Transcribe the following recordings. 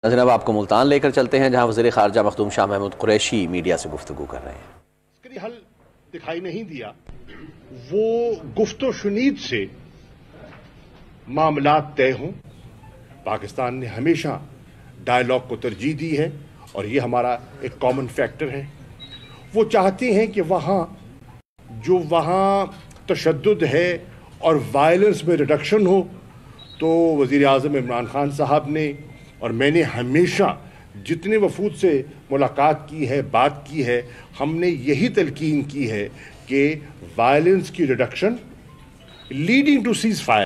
جناب آپ کو ملتان لے کر چلتے ہیں جہاں وزیر خارجہ مخدوم شاہ محمود قریشی میڈیا سے گفتگو کر رہے ہیں۔ عسکری حل دکھائی نہیں دیا، وہ گفت و شنید سے معاملات طے ہوں۔ پاکستان نے ہمیشہ ڈائیلاگ کو ترجیح دی ہے اور یہ ہمارا ایک کامن فیکٹر ہے۔ وہ چاہتے ہیں کہ وہاں تشدد ہے اور وائلنس میں ریڈکشن ہو، تو وزیر اعظم عمران خان صاحب نے اور میں نے ہمیشہ جتنے وفود سے ملاقات کی ہے، بات کی ہے، ہم نے یہی تلقین کی ہے کہ وائلنس کی reduction leading to ceasefire,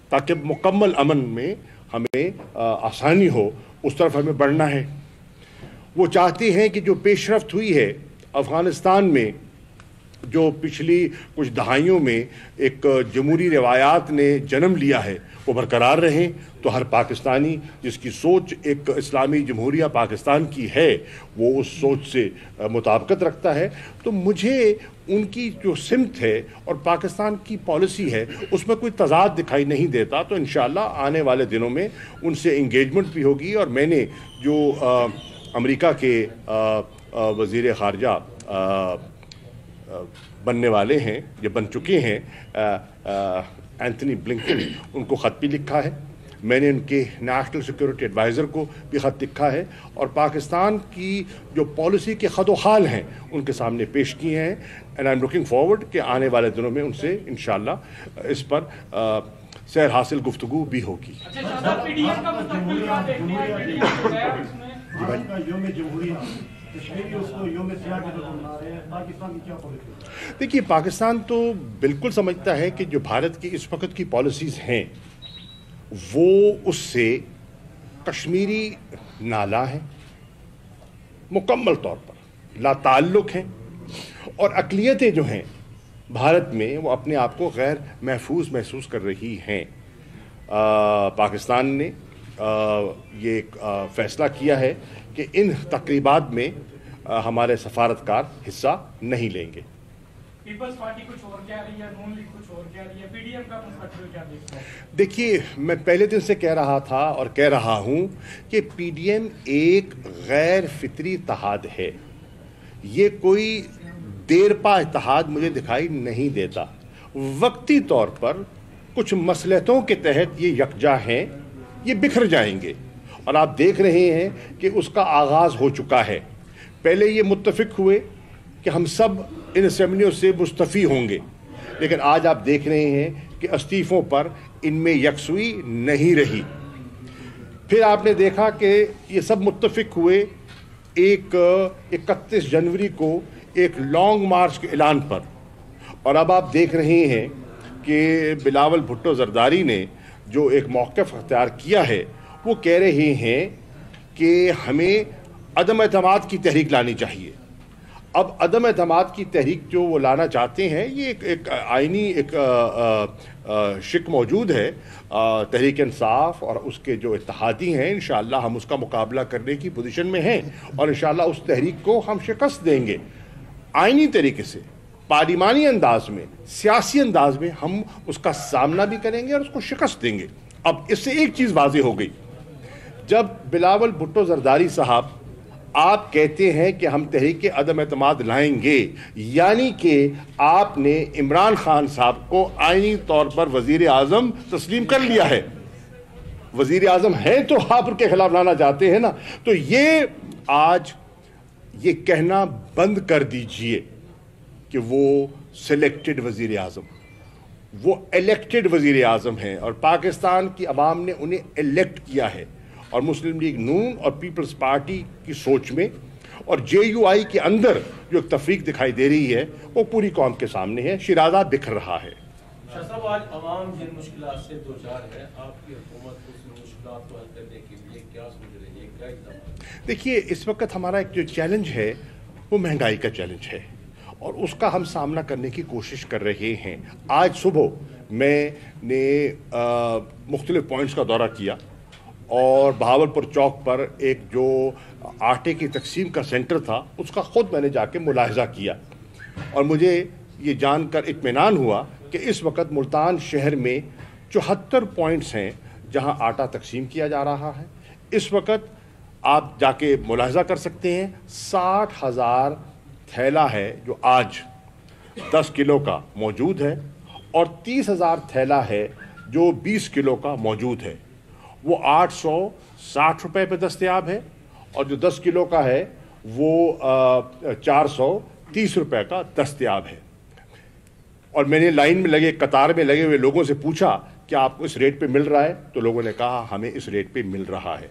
تاکہ مکمل امن میں ہمیں آسانی ہو، اس طرف ہمیں بڑھنا ہے۔ وہ چاہتے ہیں کہ جو پیش رفت ہوئی ہے افغانستان میں، جو پچھلی کچھ دہائیوں میں ایک جمہوری روایات نے جنم لیا ہے، وہ برقرار رہیں، تو ہر پاکستانی جس کی سوچ ایک اسلامی جمہوریہ پاکستان کی ہے وہ اس سوچ سے مطابقت رکھتا ہے۔ تو مجھے ان کی جو سمت ہے اور پاکستان کی پالیسی ہے اس میں کوئی تضاد دکھائی نہیں دیتا، تو انشاءاللہ آنے والے دنوں میں ان سے انگیجمنٹ بھی ہوگی۔ اور میں نے جو امریکہ کے وزیر خارجہ بننے والے ہیں یا بن چکے ہیں اینتھنی بلنکن، ان کو خط بھی لکھا ہے، میں نے ان کے نیشنل سیکورٹی ایڈوائزر کو بھی خط لکھا ہے، اور پاکستان کی جو پالیسی کے خد و خال ہیں ان کے سامنے پیش کیے ہیں، and I am looking forward کہ آنے والے دنوں میں ان سے انشاءاللہ اس پر سیر حاصل گفتگو بھی ہوگی۔ دیکھیے، پاکستان تو بالکل سمجھتا ہے کہ جو بھارت کی اس وقت کی پالیسیز ہیں وہ اس سے کشمیری نالا ہیں، مکمل طور پر لا تعلق ہیں، اور اقلیتیں جو ہیں بھارت میں وہ اپنے آپ کو غیر محفوظ محسوس کر رہی ہیں۔ پاکستان نے یہ ایک فیصلہ کیا ہے کہ ان تقریبات میں ہمارے سفارتکار حصہ نہیں لیں گے۔ پیپلز پارٹی کچھ اور کہہ رہی ہے، نون لیگ کچھ اور کہہ رہی ہے، پی ڈی ایم کا مستقبل کیا دیکھتا ہے؟ دیکھیے، میں پہلے دن سے کہہ رہا تھا اور کہہ رہا ہوں کہ پی ڈی ایم ایک غیر فطری اتحاد ہے، یہ کوئی دیر پا اتحاد مجھے دکھائی نہیں دیتا۔ وقتی طور پر کچھ مصلحتوں کے تحت یہ یکجا ہیں، یہ بکھر جائیں گے، اور آپ دیکھ رہے ہیں کہ اس کا آغاز ہو چکا ہے۔ پہلے یہ متفق ہوئے کہ ہم سب ان اسمبلیوں سے مستعفی ہوں گے، لیکن آج آپ دیکھ رہے ہیں کہ استعفوں پر ان میں یکسوئی نہیں رہی۔ پھر آپ نے دیکھا کہ یہ سب متفق ہوئے ایک 31 جنوری کو ایک لانگ مارچ کے اعلان پر، اور اب آپ دیکھ رہے ہیں کہ بلاول بھٹو زرداری نے جو ایک موقف اختیار کیا ہے، وہ کہہ رہے ہیں کہ ہمیں عدم اعتماد کی تحریک لانی چاہیے۔ اب عدم اعتماد کی تحریک جو وہ لانا چاہتے ہیں، یہ ایک آئینی ایک شک موجود ہے تحریک انصاف اور اس کے جو اتحادی ہیں۔ انشاءاللہ ہم اس کا مقابلہ کرنے کی پوزیشن میں ہیں، اور انشاءاللہ اس تحریک کو ہم شکست دیں گے، آئینی طریقے سے، پارلیمانی انداز میں، سیاسی انداز میں ہم اس کا سامنا بھی کریں گے اور اس کو شکست دیں گے۔ اب اس سے ایک چیز واضح ہو گئی، جب بلاول بھٹو زرداری صاحب آپ کہتے ہیں کہ ہم تحریک عدم اعتماد لائیں گے، یعنی کہ آپ نے عمران خان صاحب کو آئینی طور پر وزیر اعظم تسلیم کر لیا ہے۔ وزیر اعظم ہیں تو آپ ان کے خلاف لانا چاہتے ہیں نا، تو یہ آج یہ کہنا بند کر دیجئے کہ وہ سلیکٹڈ وزیر اعظم، وہ الیکٹڈ وزیر اعظم ہیں، اور پاکستان کی عوام نے انہیں الیکٹ کیا ہے، اور مسلم لیگ نون اور پیپلز پارٹی کی سوچ میں اور جے یو آئی کے اندر جو ایک تفریق دکھائی دے رہی ہے وہ پوری قوم کے سامنے ہے، شیرازہ بکھر رہا ہے۔ شاہ صاحب، آج عوام جن مشکلات سے دوچار ہے، آپ کی حکومت اس مشکلات کو حل کرنے کے لیے کیا سوچ رہی ہے، کیا اقدامات؟ دیکھیے، اس وقت ہمارا ایک جو چیلنج ہے وہ مہنگائی کا چیلنج ہے، اور اس کا ہم سامنا کرنے کی کوشش کر رہے ہیں۔ آج صبح میں نے مختلف پوائنٹس کا دورہ کیا، اور بہاولپور چوک پر ایک جو آٹے کی تقسیم کا سینٹر تھا اس کا خود میں نے جا کے ملاحظہ کیا، اور مجھے یہ جان کر اطمینان ہوا کہ اس وقت ملتان شہر میں 74 پوائنٹس ہیں جہاں آٹا تقسیم کیا جا رہا ہے۔ اس وقت آپ جا کے ملاحظہ کر سکتے ہیں 60,000 تھیلا ہے جو آج 10 کلو کا موجود ہے، اور 30,000 تھیلا ہے جو 20 کلو کا موجود ہے، وہ 860 روپے پہ دستیاب ہے، اور جو 10 کلو کا ہے وہ 430 روپے کا دستیاب ہے۔ اور میں نے لائن میں لگے، قطار میں لگے ہوئے لوگوں سے پوچھا کہ آپ کو اس ریٹ پہ مل رہا ہے؟ تو لوگوں نے کہا ہمیں اس ریٹ پہ مل رہا ہے۔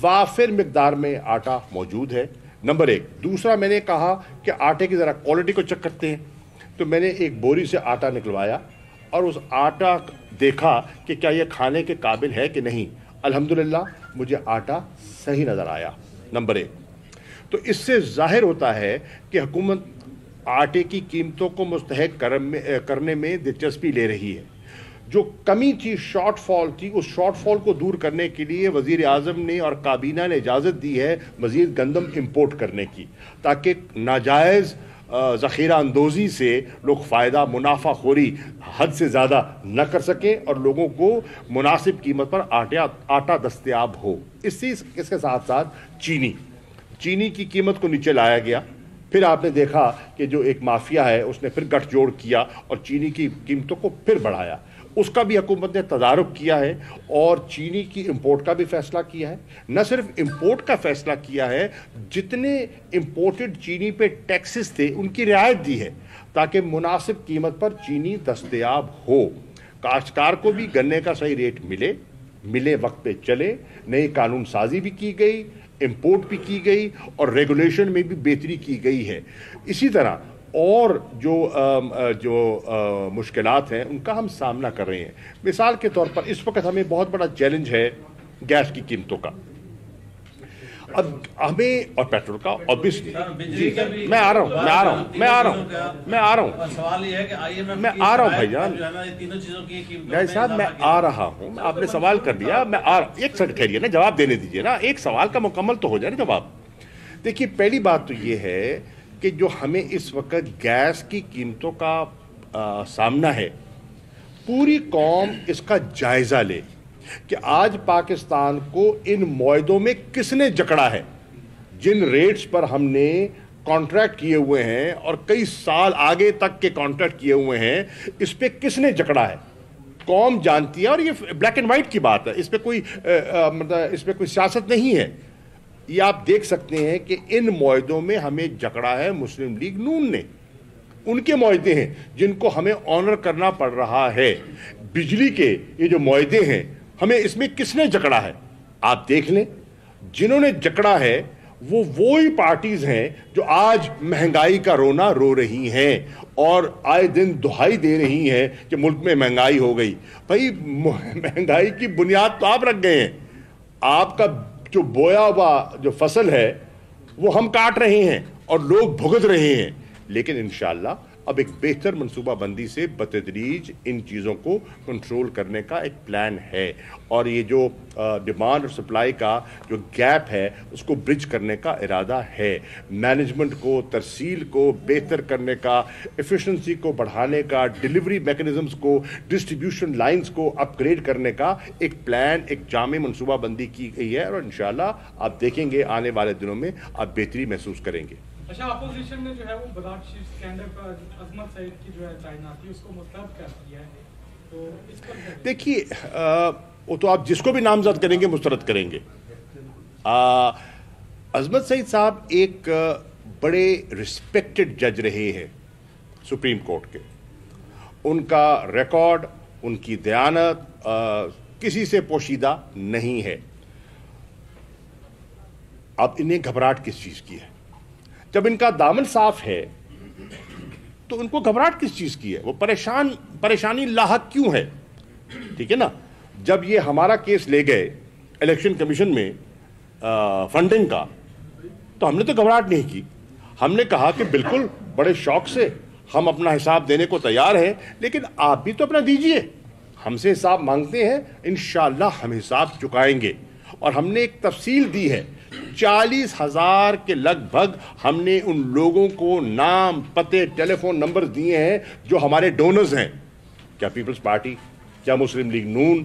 وافر مقدار میں آٹا موجود ہے، نمبر 1۔ دوسرا میں نے کہا کہ آٹے کی ذرا کوالٹی کو چیک کرتے ہیں، تو میں نے ایک بوری سے آٹا نکلوایا اور اس آٹا دیکھا کہ کیا یہ کھانے کے قابل ہے کہ نہیں۔ الحمدللہ مجھے آٹا صحیح نظر آیا، نمبر 1۔ تو اس سے ظاہر ہوتا ہے کہ حکومت آٹے کی قیمتوں کو مستحق کرنے میں دلچسپی لے رہی ہے۔ جو کمی تھی، شارٹ فال تھی، اس شارٹ فال کو دور کرنے کے لیے وزیر اعظم نے اور کابینہ نے اجازت دی ہے مزید گندم امپورٹ کرنے کی، تاکہ ناجائز ذخیرہ اندوزی سے لوگ فائدہ منافع خوری حد سے زیادہ نہ کر سکیں اور لوگوں کو مناسب قیمت پر آٹا دستیاب ہو۔ اس کے ساتھ ساتھ چینی کی قیمت کو نیچے لایا گیا۔ پھر آپ نے دیکھا کہ جو ایک مافیا ہے اس نے پھر گٹھ جوڑ کیا اور چینی کی قیمتوں کو پھر بڑھایا۔ اس کا بھی حکومت نے تدارک کیا ہے اور چینی کی امپورٹ کا بھی فیصلہ کیا ہے۔ نہ صرف امپورٹ کا فیصلہ کیا ہے، جتنے امپورٹڈ چینی پہ ٹیکسز تھے ان کی رعایت دی ہے تاکہ مناسب قیمت پر چینی دستیاب ہو۔ کاشتکار کو بھی گنے کا صحیح ریٹ ملے وقت پہ چلے۔ نئی قانون سازی بھی کی گئی، امپورٹ بھی کی گئی اور ریگولیشن میں بھی بہتری کی گئی ہے۔ اسی طرح اور جو مشکلات ہیں ان کا ہم سامنا کر رہے ہیں۔ مثال کے طور پر اس وقت ہمیں بہت بڑا چیلنج ہے گیس کی قیمتوں کا، اب ہمیں اور پیٹرول کا اوبیسلی۔ میں آ رہا ہوں سوال یہ ہے کہ میں آ رہا ہوں بھائی جان، تینوں چیزوں کی بھائی صاحب میں آ رہا ہوں۔ آپ نے سوال کر دیا، میں آ رہا ہوں۔ ایک سیکنڈ ٹھہریے نا، جواب دینے دیجیے نا، ایک سوال کا مکمل تو ہو جائے نا جواب۔ دیکھیے پہلی بات تو یہ ہے کہ جو ہمیں اس وقت گیس کی قیمتوں کا سامنا ہے، پوری قوم اس کا جائزہ لے کہ آج پاکستان کو ان معاہدوں میں کس نے جکڑا ہے، جن ریٹس پر ہم نے کانٹریکٹ کیے ہوئے ہیں اور کئی سال آگے تک کے کانٹریکٹ کیے ہوئے ہیں، اس پہ کس نے جکڑا ہے۔ قوم جانتی ہے، اور یہ بلیک اینڈ وائٹ کی بات ہے، اس پہ کوئی سیاست نہیں ہے۔ یہ آپ دیکھ سکتے ہیں کہ ان معاہدوں میں ہمیں جکڑا ہے مسلم لیگ نون نے، ان کے معاہدے ہیں جن کو ہمیں آنر کرنا پڑ رہا ہے۔ بجلی کے یہ جو معاہدے ہیں، ہمیں اس میں کس نے جکڑا ہے؟ آپ دیکھ لیں، جنہوں نے جکڑا ہے وہ وہی پارٹیز ہیں جو آج مہنگائی کا رونا رو رہی ہیں اور آئے دن دہائی دے رہی ہیں کہ ملک میں مہنگائی ہو گئی۔ بھائی مہنگائی کی بنیاد تو آپ رکھ گئے ہیں، آپ کا جو بویا ہوا جو فصل ہے وہ ہم کاٹ رہے ہیں اور لوگ بھگت رہے ہیں، لیکن انشاءاللہ اب ایک بہتر منصوبہ بندی سے بتدریج ان چیزوں کو کنٹرول کرنے کا ایک پلان ہے، اور یہ جو ڈیمانڈ اور سپلائی کا جو گیپ ہے اس کو برج کرنے کا ارادہ ہے۔ مینجمنٹ کو، ترسیل کو بہتر کرنے کا، ایفیشنسی کو بڑھانے کا، ڈیلیوری میکنزمز کو، ڈسٹریبیوشن لائنز کو اپ گریڈ کرنے کا ایک پلان، ایک جامع منصوبہ بندی کی گئی ہے، اور انشاءاللہ آپ دیکھیں گے آنے والے دنوں میں آپ بہتری محسوس کریں گے۔ اچھا، اپوزیشن نے جو ہے وہ بلاک شیٹ اسکینڈل پر عظمت سعید کی جو ہے تعیناتی اس کو مسترد کر دیا ہے، تو اس پر دیکھیے وہ تو آپ جس کو بھی نامزد کریں گے مسترد کریں گے۔ عظمت سعید صاحب ایک بڑے رسپیکٹڈ جج رہے ہیں سپریم کورٹ کے، ان کا ریکارڈ، ان کی دیانت کسی سے پوشیدہ نہیں ہے۔ اب انہیں گھبراہٹ کس چیز کی ہے؟ جب ان کا دامن صاف ہے تو ان کو گھبراہٹ کس چیز کی ہے؟ وہ پریشانی لاحق کیوں ہے؟ ٹھیک ہے نا، جب یہ ہمارا کیس لے گئے الیکشن کمیشن میں فنڈنگ کا، تو ہم نے تو گھبراہٹ نہیں کی، ہم نے کہا کہ بالکل بڑے شوق سے ہم اپنا حساب دینے کو تیار ہیں، لیکن آپ بھی تو اپنا دیجئے، ہم سے حساب مانگتے ہیں، انشاءاللہ ہم حساب چکائیں گے۔ اور ہم نے ایک تفصیل دی ہے، 40,000 کے لگ بھگ ہم نے ان لوگوں کو نام، پتے، ٹیلی فون نمبر دیے ہیں جو ہمارے ڈونرز ہیں، کیا پیپلز پارٹی، کیا مسلم لیگ نون،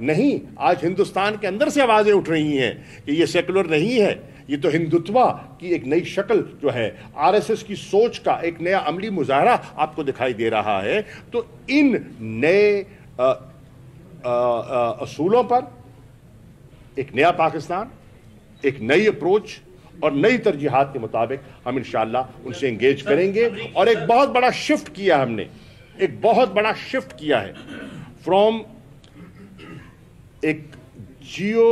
نہیں, آج ہندوستان کے اندر سے آوازیں اٹھ رہی ہیں کہ یہ سیکولر نہیں ہے, یہ تو ہندوتوا کی ایک نئی شکل جو ہے, آر ایس ایس کی سوچ کا ایک نیا عملی مظاہرہ آپ کو دکھائی دے رہا ہے. تو ان نئے اصولوں پر ایک نیا پاکستان, ایک نئی اپروچ اور نئی ترجیحات کے مطابق ہم انشاءاللہ ان سے انگیج کریں گے. اور ایک بہت بڑا شفٹ کیا ہم نے, ایک بہت بڑا شفٹ کیا ہے فرام ایک جیو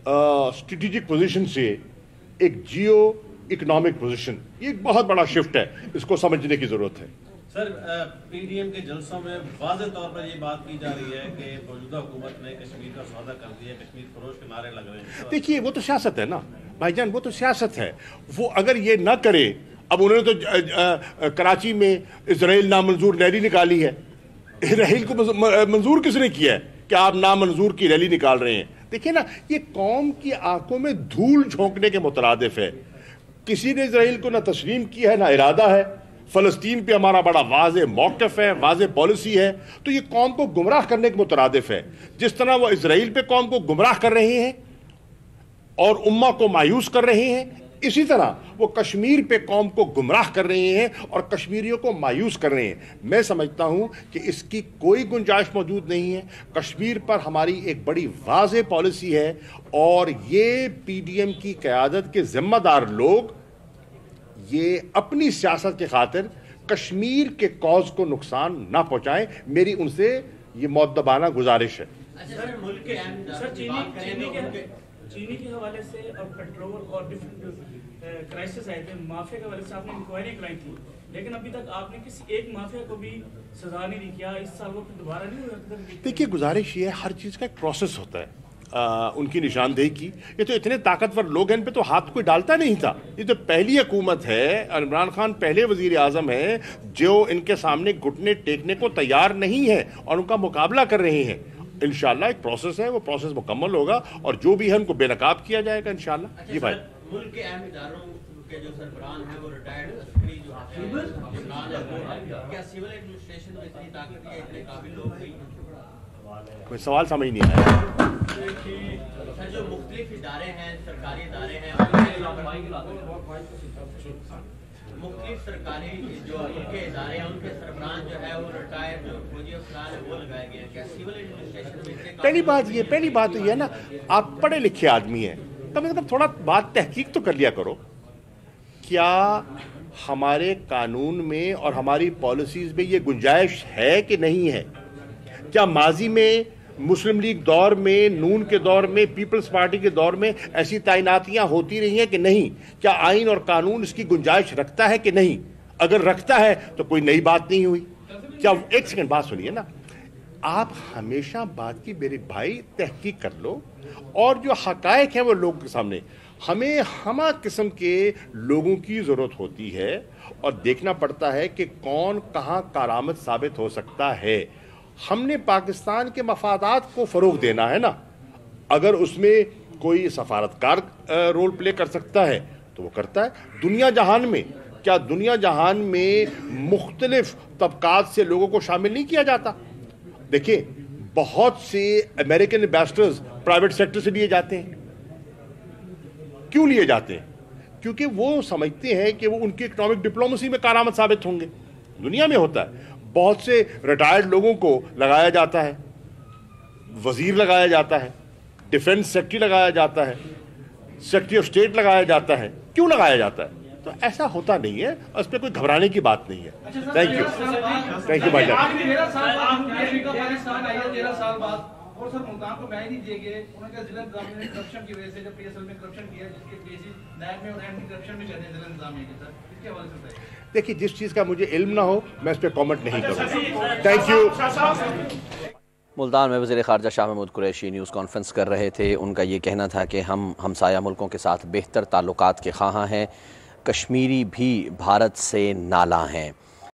اسٹریٹجک پوزیشن سے ایک جیو اکنامک پوزیشن. یہ ایک بہت بڑا شفٹ ہے, اس کو سمجھنے کی ضرورت ہے. سر, پی ڈی ایم کے جلسوں میں واضح طور پر یہ بات کی جا رہی ہے کہ موجودہ حکومت نے کشمیر کا سودا کر دیا, کشمیر فروش کے نعرے لگ رہے ہیں. دیکھیے وہ تو سیاست ہے نا بھائی جان, وہ تو سیاست ہے. وہ اگر یہ نہ کرے, اب انہوں نے تو کراچی میں اسرائیل نامنظور ریلی نکالی ہے. اسرائیل کو منظور کس نے کیا ہے کہ آپ نامنظور کی ریلی نکال رہے ہیں؟ دیکھیں نا, یہ قوم کی آنکھوں میں دھول جھونکنے کے مترادف ہے. کسی نے اسرائیل کو نہ تسلیم کیا ہے نہ ارادہ ہے. فلسطین پہ ہمارا بڑا واضح موقف ہے, واضح پالیسی ہے. تو یہ قوم کو گمراہ کرنے کے مترادف ہے. جس طرح وہ اسرائیل پہ قوم کو گمراہ کر رہے ہیں اور امہ کو مایوس کر رہے ہیں, اسی طرح وہ کشمیر پہ قوم کو گمراہ کر رہے ہیں اور کشمیریوں کو مایوس کر رہے ہیں. میں سمجھتا ہوں کہ اس کی کوئی گنجائش موجود نہیں ہے. کشمیر پر ہماری ایک بڑی واضح پالیسی ہے اور یہ پی ڈی ایم کی قیادت کے ذمہ دار لوگ یہ اپنی سیاست کے خاطر کشمیر کے کاز کو نقصان نہ پہنچائیں. میری ان سے یہ مؤدبانہ گزارش ہے. چینی کے حوالے سے اور پیٹرول اور ڈفرنٹ کرائسس آئے تھے, مافیا کے حوالے سے آپ نے انکوائری کرائی تھی, لیکن ابھی تک آپ نے کسی ایک مافیا کو بھی سزا نہیں کیا. اس سال وہ دوبارہ نہیں ہو. دیکھیے گزارش یہ ہے, ہر چیز کا ایک پروسیس ہوتا ہے ان کی نشاندہی کی. یہ تو اتنے طاقتور لوگ ہیں, ان پہ تو ہاتھ کوئی ڈالتا نہیں تھا. یہ تو پہلی حکومت ہے, عمران خان پہلے وزیر اعظم ہیں جو ان کے سامنے گھٹنے ٹیکنے کو تیار نہیں ہے اور ان کا مقابلہ کر رہے ہیں. انشاءاللہ ایک پروسیس ہے, وہ پروسیس مکمل ہوگا اور جو بھی ہے ان کو بے نقاب کیا جائے گا انشاءاللہ. جی بھائی, ملک کے اہم اداروں کے جو سربراہ ہیں وہ ریٹائرڈ عسکری جو کیا سول ایڈمنسٹریشن میں اتنی طاقت ہے, اتنے قابل لوگ نہیں ہیں؟ کوئی سوال سمجھ نہیں آیا. سر جو مختلف ادارے ہیں, سرکاری ادارے ہیں, مختلف سرکاری جو ان کے ادارے ہیں ان کے سربراہ جو ہے وہ ریٹائرڈ جو فوجی افسران ہیں وہ لگائے گئے ہیں. کیا سول ایڈمنسٹریشن میں پہلی بات یہ ہے نا, آپ پڑھے لکھے آدمی ہیں, کم از کم تھوڑا بات تحقیق تو کر لیا کرو. کیا ہمارے قانون میں اور ہماری پالیسیز میں یہ گنجائش ہے کہ نہیں ہے؟ کیا ماضی میں مسلم لیگ دور میں, نون کے دور میں, پیپلز پارٹی کے دور میں ایسی تعیناتیاں ہوتی رہی ہیں کہ نہیں؟ کیا آئین اور قانون اس کی گنجائش رکھتا ہے کہ نہیں؟ اگر رکھتا ہے تو کوئی نئی بات نہیں ہوئی. کیا ایک سیکنڈ بات سنیے نا, آپ ہمیشہ بات کی میرے بھائی تحقیق کر لو اور جو حقائق ہیں وہ لوگوں کے سامنے. ہمیں ہمہ قسم کے لوگوں کی ضرورت ہوتی ہے اور دیکھنا پڑتا ہے کہ کون کہاں کارآمد ثابت ہو سکتا ہے. ہم نے پاکستان کے مفادات کو فروغ دینا ہے نا. اگر اس میں کوئی سفارتکار رول پلے کر سکتا ہے تو وہ کرتا ہے. دنیا جہان میں, کیا دنیا جہان میں مختلف طبقات سے لوگوں کو شامل نہیں کیا جاتا؟ دیکھیں, بہت سے امریکن ایمبیسڈرز پرائیویٹ سیکٹر سے لیے جاتے ہیں. کیوں لیے جاتے ہیں؟ کیونکہ وہ سمجھتے ہیں کہ وہ ان کی اکنامک ڈپلومیسی میں کارآمد ثابت ہوں گے. دنیا میں ہوتا ہے, بہت سے ریٹائرڈ لوگوں کو لگایا جاتا ہے, وزیر لگایا جاتا ہے, ڈیفنس سیکٹری لگایا جاتا ہے, سیکرٹری آف اسٹیٹ لگایا جاتا ہے. کیوں لگایا جاتا ہے؟ تو ایسا ہوتا نہیں ہے, اس پہ کوئی گھبرانے کی بات نہیں ہے. تھینک یو بھائی جان. اور سر ملتان کو میں نہیں دیے گئے, انہوں نے ضلع انتظامیہ نے کرپشن کی وجہ سے جب پی ایس ایل میں کرپشن کیا جس کے کیسز نیب میں اور اینٹی کرپشن میں چلے ہیں ضلع انتظامیہ کے سر, اس کے حوالے سے بتائیے. دیکھیے, جس چیز کا مجھے علم نہ ہو میں اس پہ کامنٹ نہیں کروں. Thank you. ملتان میں وزیر خارجہ شاہ محمود قریشی نیوز کانفرنس کر رہے تھے. ان کا یہ کہنا تھا کہ ہم ہمسایہ ملکوں کے ساتھ بہتر تعلقات کے خواہاں ہیں, کشمیری بھی بھارت سے نالاں ہیں.